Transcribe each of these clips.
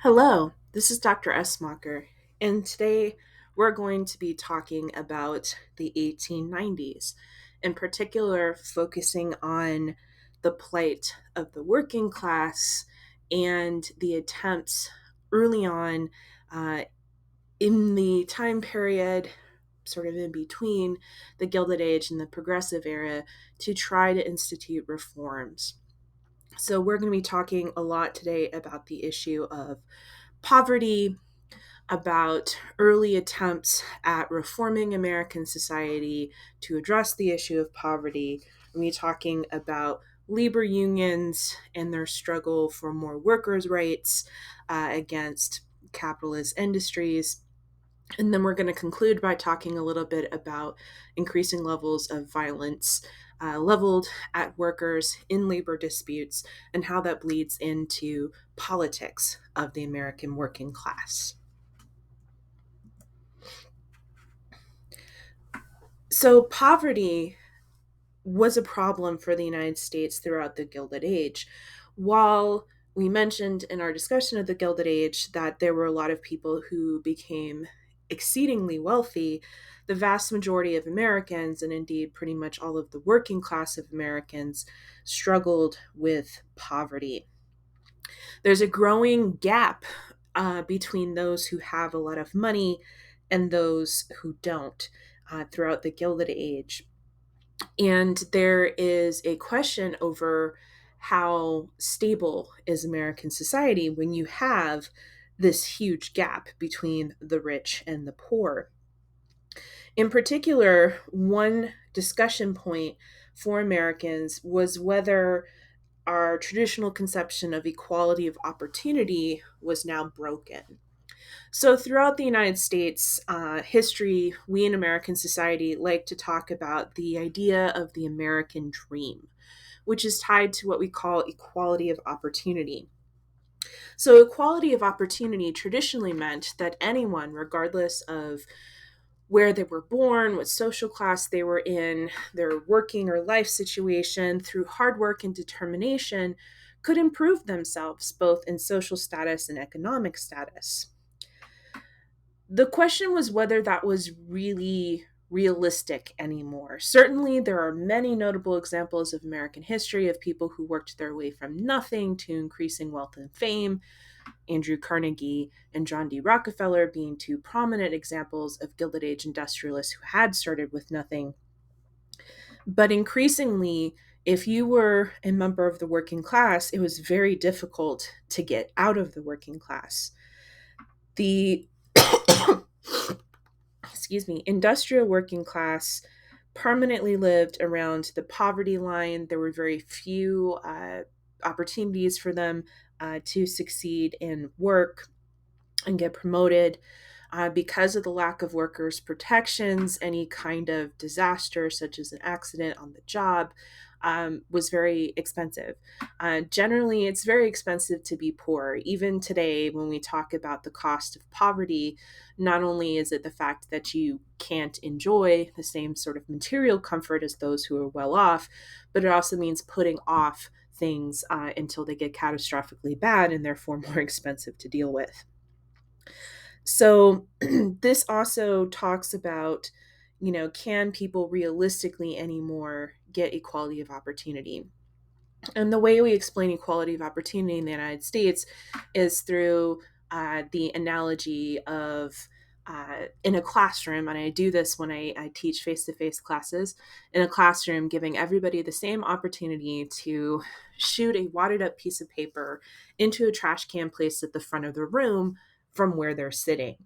Hello, this is Dr. Esmacher, and today we're going to be talking about the 1890s, in particular, focusing on the plight of the working class and the attempts early on uh, in the time period, sort of in between the Gilded Age and the Progressive Era, to try to institute reforms. So, we're going to be talking a lot today about the issue of poverty, about early attempts at reforming American society to address the issue of poverty. We're talking about labor unions and their struggle for more workers' rights against capitalist industries. And then we're going to conclude by talking a little bit about increasing levels of violence leveled at workers in labor disputes and how that bleeds into politics of the American working class. So, poverty was a problem for the United States throughout the Gilded Age. While we mentioned in our discussion of the Gilded Age that there were a lot of people who became exceedingly wealthy, the vast majority of Americans, and indeed pretty much all of the working class of Americans, struggled with poverty. There's a growing gap between those who have a lot of money and those who don't throughout the Gilded Age. And there is a question over how stable is American society when you have this huge gap between the rich and the poor. In particular, one discussion point for Americans was whether our traditional conception of equality of opportunity was now broken. So, throughout the United States history, we in American society like to talk about the idea of the American dream, which is tied to what we call equality of opportunity. So, equality of opportunity traditionally meant that anyone, regardless of where they were born, what social class they were in, their working or life situation, through hard work and determination, could improve themselves both in social status and economic status. The question was whether that was really realistic anymore. Certainly, there are many notable examples of American history of people who worked their way from nothing to increasing wealth and fame. Andrew Carnegie and John D. Rockefeller being two prominent examples of Gilded Age industrialists who had started with nothing. But increasingly, if you were a member of the working class, it was very difficult to get out of the working class. The industrial working class permanently lived around the poverty line. There were very few opportunities for them to succeed in work and get promoted. Because of the lack of workers' protections, any kind of disaster, such as an accident on the job, was very expensive. Generally, it's very expensive to be poor. Even today, when we talk about the cost of poverty, not only is it the fact that you can't enjoy the same sort of material comfort as those who are well off, but it also means putting off things until they get catastrophically bad and therefore more expensive to deal with. So this also talks about, can people realistically anymore get equality of opportunity? And the way we explain equality of opportunity in the United States is through the analogy of in a classroom, and I do this when I teach face-to-face classes, in a classroom, giving everybody the same opportunity to shoot a wadded up piece of paper into a trash can placed at the front of the room from where they're sitting.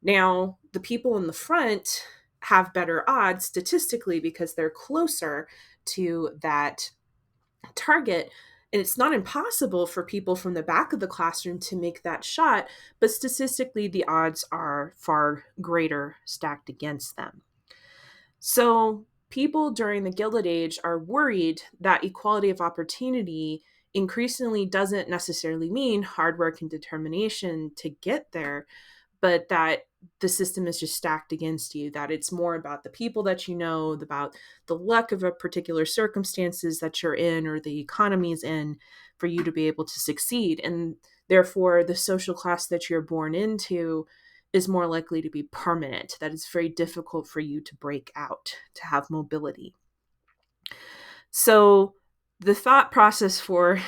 Now, the people in the front have better odds statistically because they're closer to that target. And it's not impossible for people from the back of the classroom to make that shot, but statistically, the odds are far greater stacked against them. So, people during the Gilded Age are worried that equality of opportunity increasingly doesn't necessarily mean hard work and determination to get there, but that the system is just stacked against you, that it's more about the people that you know, about the luck of a particular circumstances that you're in or the economy's in for you to be able to succeed. And Therefore, the social class that you're born into is more likely to be permanent. That it's very difficult for you to break out, to have mobility. So the thought process for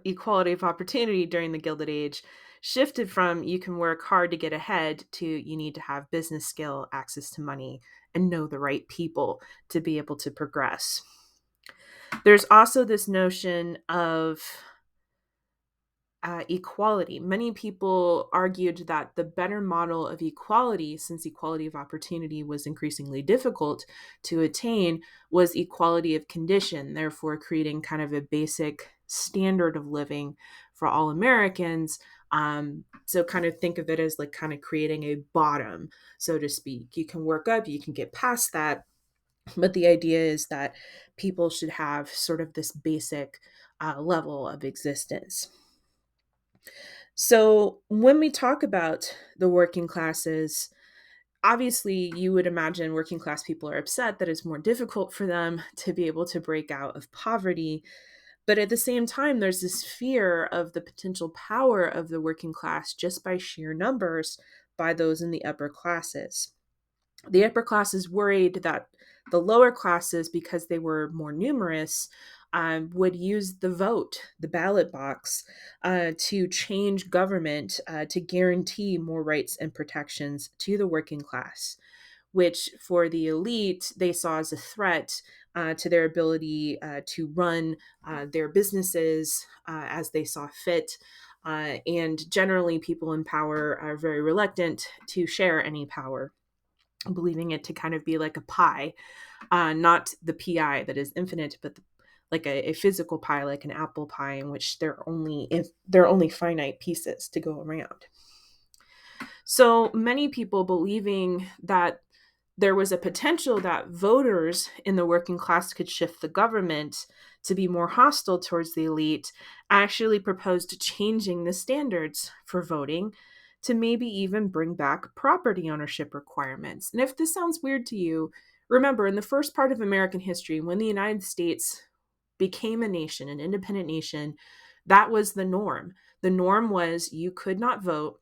equality of opportunity during the Gilded Age shifted from you can work hard to get ahead to you need to have business skill, access to money, and know the right people to be able to progress. There's also this notion of equality. Many people argued that the better model of equality, since equality of opportunity was increasingly difficult to attain, was equality of condition, therefore creating kind of a basic standard of living for all Americans. So kind of think of it as like kind of creating a bottom, so to speak. You can work up, you can get past that, but the idea is that people should have sort of this basic level of existence. So, when we talk about the working classes, obviously you would imagine working class people are upset that it's more difficult for them to be able to break out of poverty. But at the same time, there's this fear of the potential power of the working class just by sheer numbers by those in the upper classes. The upper classes worried that the lower classes, because they were more numerous, would use the vote, the ballot box, to change government to guarantee more rights and protections to the working class, which for the elite they saw as a threat to their ability to run their businesses as they saw fit. And generally, people in power are very reluctant to share any power, believing it to kind of be like a pie, not the pi that is infinite, but like a physical pie, like an apple pie, in which there are only finite pieces to go around. So many people believing that there was a potential that voters in the working class could shift the government to be more hostile towards the elite, actually proposed changing the standards for voting to maybe even bring back property ownership requirements. And if this sounds weird to you, remember in the first part of American history, when the United States became a nation, an independent nation, that was the norm. The norm was you could not vote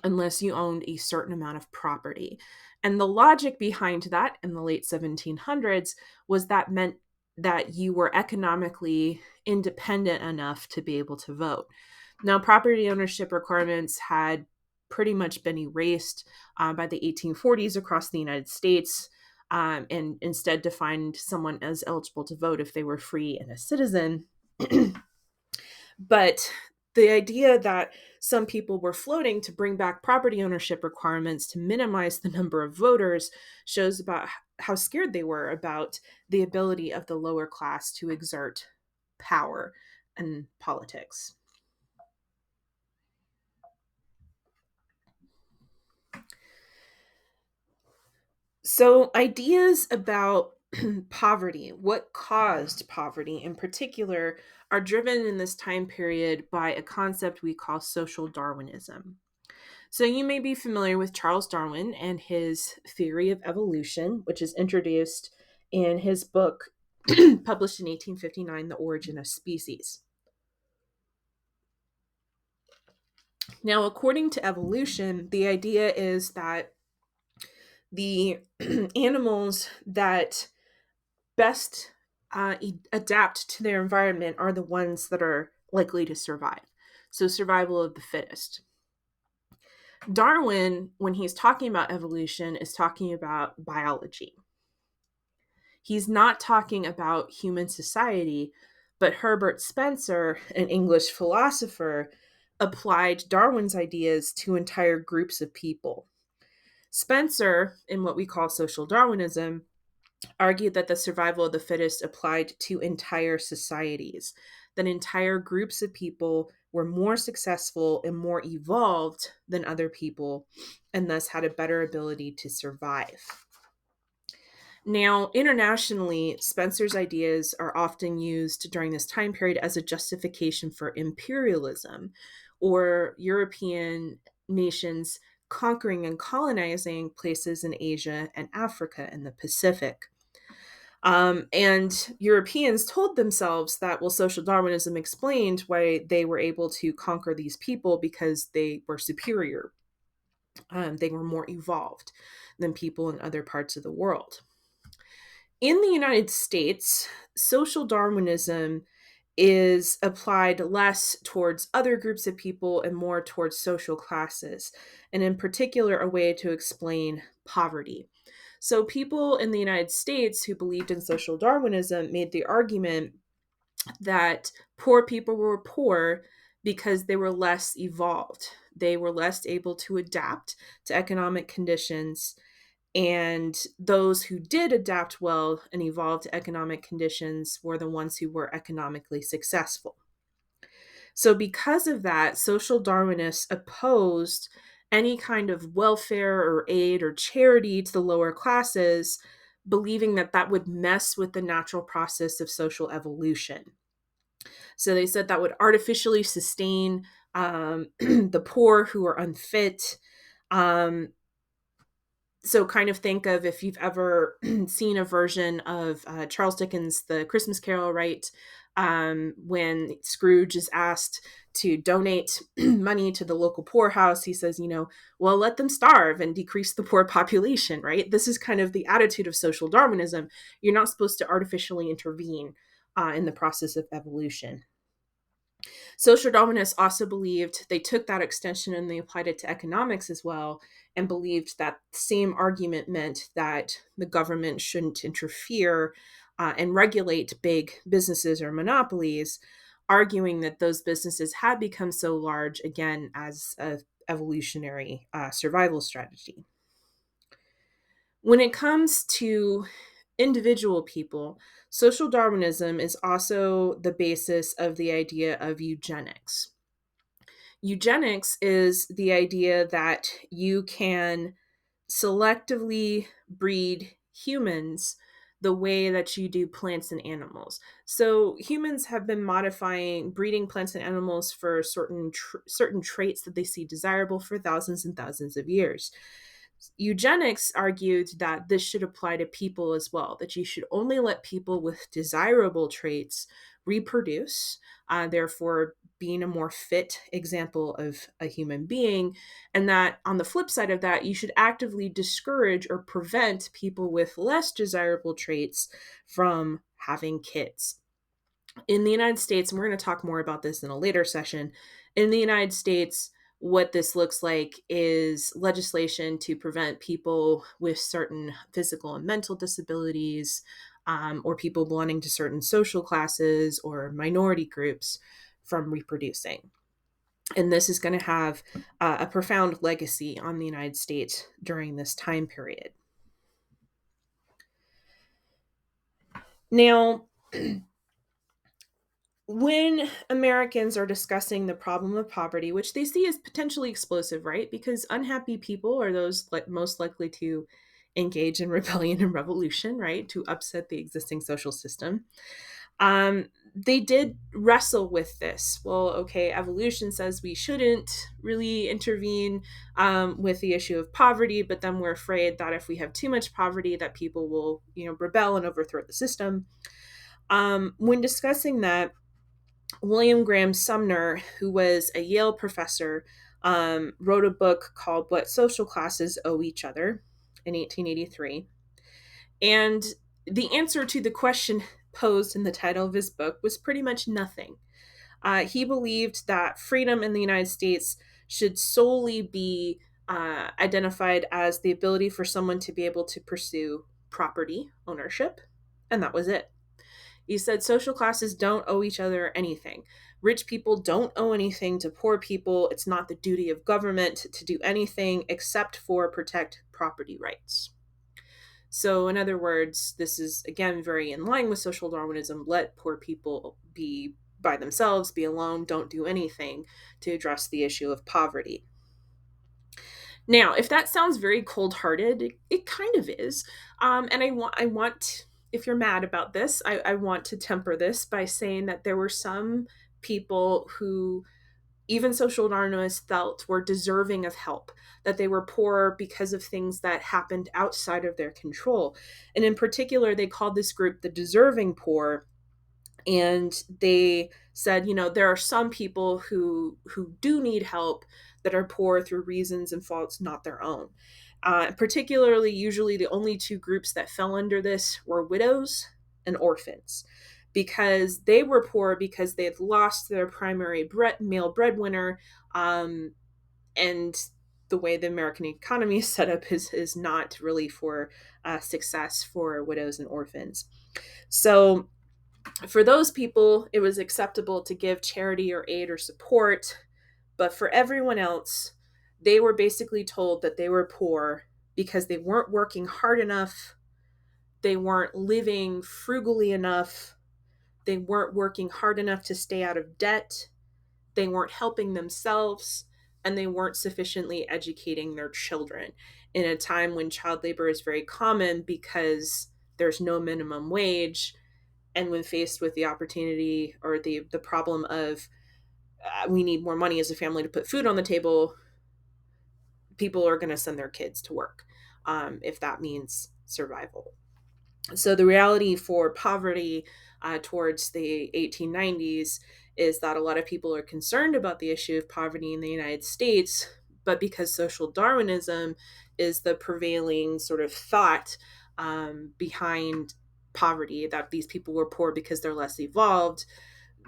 unless you owned a certain amount of property. And the logic behind that in the late 1700s was that meant that you were economically independent enough to be able to vote. Now, property ownership requirements had pretty much been erased by the 1840s across the United States, and instead defined someone as eligible to vote if they were free and a citizen. But the idea that some people were floating to bring back property ownership requirements to minimize the number of voters shows about how scared they were about the ability of the lower class to exert power in politics. So, ideas about poverty, what caused poverty in particular, are driven in this time period by a concept we call social Darwinism. So, you may be familiar with Charles Darwin and his theory of evolution, which is introduced in his book published in 1859, The Origin of Species. Now, according to evolution, the idea is that the animals that best adapt to their environment are the ones that are likely to survive. So, survival of the fittest. Darwin, when he's talking about evolution, is talking about biology. He's not talking about human society, but Herbert Spencer, an English philosopher, applied Darwin's ideas to entire groups of people. Spencer, in what we call social Darwinism, argued that the survival of the fittest applied to entire societies, that entire groups of people were more successful and more evolved than other people, and thus had a better ability to survive. Now, internationally, Spencer's ideas are often used during this time period as a justification for imperialism, or European nations conquering and colonizing places in Asia and Africa and the Pacific. And Europeans told themselves that, well, social Darwinism explained why they were able to conquer these people because they were superior. They were more evolved than people in other parts of the world. In the United States, social Darwinism is applied less towards other groups of people and more towards social classes, and in particular, a way to explain poverty. So, people in the United States who believed in social Darwinism made the argument that poor people were poor because they were less evolved. They were less able to adapt to economic conditions, and those who did adapt well and evolve to economic conditions were the ones who were economically successful. So, because of that, social Darwinists opposed any kind of welfare or aid or charity to the lower classes, believing that that would mess with the natural process of social evolution. So, they said that would artificially sustain the poor who are unfit. Um, so kind of think of, if you've ever seen a version of Charles Dickens' The Christmas Carol, right? When Scrooge is asked to donate money to the local poorhouse, he says, well, let them starve and decrease the poor population, right? This is kind of the attitude of social Darwinism. You're not supposed to artificially intervene in the process of evolution. Social Darwinists also believed, they took that extension and they applied it to economics as well, and believed that same argument meant that the government shouldn't interfere and regulate big businesses or monopolies, arguing that those businesses had become so large, again, as a evolutionary survival strategy. When it comes to individual people, social Darwinism is also the basis of the idea of eugenics. Eugenics is the idea that you can selectively breed humans the way that you do plants and animals. So humans have been modifying, breeding plants and animals for certain traits that they see desirable for thousands and thousands of years. Eugenics argued that this should apply to people as well, that you should only let people with desirable traits reproduce, therefore being a more fit example of a human being, and that on the flip side of that, you should actively discourage or prevent people with less desirable traits from having kids. In the United States, and we're going to talk more about this in a later session, in the United States, what this looks like is legislation to prevent people with certain physical and mental disabilities, or people belonging to certain social classes or minority groups from reproducing. And this is going to have a profound legacy on the United States during this time period. Now, when Americans are discussing the problem of poverty, which they see as potentially explosive, right? Because unhappy people are those most likely to engage in rebellion and revolution, right? To upset the existing social system. They did wrestle with this. Well, okay, evolution says we shouldn't really intervene with the issue of poverty, but then we're afraid that if we have too much poverty, that people will, rebel and overthrow the system. When discussing that, William Graham Sumner, who was a Yale professor, wrote a book called What Social Classes Owe Each Other in 1883. And the answer to the question posed in the title of his book was pretty much nothing. He believed that freedom in the United States should solely be identified as the ability for someone to be able to pursue property ownership, and that was it. He said social classes don't owe each other anything. Rich people don't owe anything to poor people. It's not the duty of government to do anything except for protect property rights. So, in other words, this is again very in line with social Darwinism. Let poor people be by themselves, be alone, don't do anything to address the issue of poverty. Now, if that sounds very cold-hearted, it kind of is. And I want, if you're mad about this, I want to temper this by saying that there were some people who even social Darwinists felt were deserving of help, that they were poor because of things that happened outside of their control. And in particular, they called this group the deserving poor. And they said, there are some people who do need help that are poor through reasons and faults not their own. Particularly, usually the only two groups that fell under this were widows and orphans, because they were poor because they had lost their primary male breadwinner, and the way the American economy is set up is not really for success for widows and orphans. So for those people, it was acceptable to give charity or aid or support, but for everyone else, they were basically told that they were poor because they weren't working hard enough, they weren't living frugally enough, they weren't working hard enough to stay out of debt, they weren't helping themselves, and they weren't sufficiently educating their children in a time when child labor is very common because there's no minimum wage. And when faced with the opportunity or the problem of we need more money as a family to put food on the table, people are going to send their kids to work, if that means survival. So the reality for poverty towards the 1890s is that a lot of people are concerned about the issue of poverty in the United States, but because social Darwinism is the prevailing sort of thought behind poverty, that these people were poor because they're less evolved,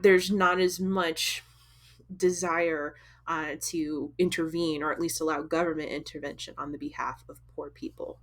there's not as much desire to intervene or at least allow government intervention on the behalf of poor people.